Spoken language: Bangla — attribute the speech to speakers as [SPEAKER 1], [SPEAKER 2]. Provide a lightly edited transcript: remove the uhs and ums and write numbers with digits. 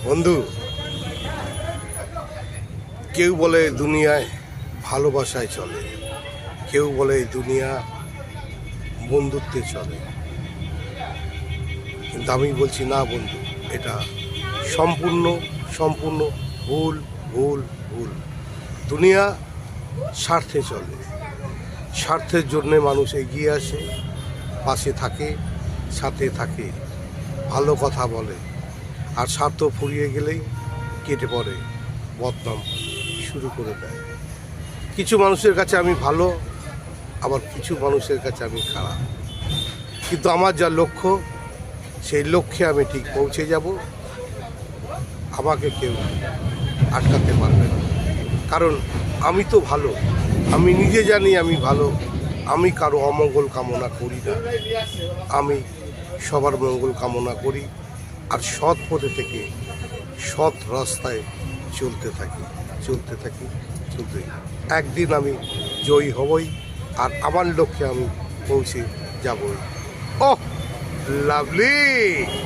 [SPEAKER 1] বন্ধু, কেউ বলে দুনিয়ায় ভালোবাসায় চলে, কেউ বলে দুনিয়া বন্ধুত্বে চলে, কিন্তু আমি বলছি না বন্ধু, এটা সম্পূর্ণ সম্পূর্ণ ভুল ভুল ভুল। দুনিয়া স্বার্থে চলে, স্বার্থের জন্যে মানুষ এগিয়ে আসে, পাশে থাকে, সাথে থাকে, ভালো কথা বলে, আর স্বার্থ ফুরিয়ে গেলেই কেটে পড়ে, বদনাম শুরু করে দেয়। কিছু মানুষের কাছে আমি ভালো, আবার কিছু মানুষের কাছে আমি খারাপ, কিন্তু আমার যা লক্ষ্য সেই লক্ষ্যে আমি ঠিক পৌঁছে যাব। আমাকে কেউ আটকাতে পারবে না, কারণ আমি তো ভালো, আমি নিজে জানি আমি ভালো। আমি কারো অমঙ্গল কামনা করি না, আমি সবার মঙ্গল কামনা করি, আর সৎ পথে থেকে সৎ রাস্তায় চলতে থাকি। একদিন আমি জয়ী হবই, আর আমার লক্ষ্যে আমি পৌঁছে যাবই। ওহ লাভলি।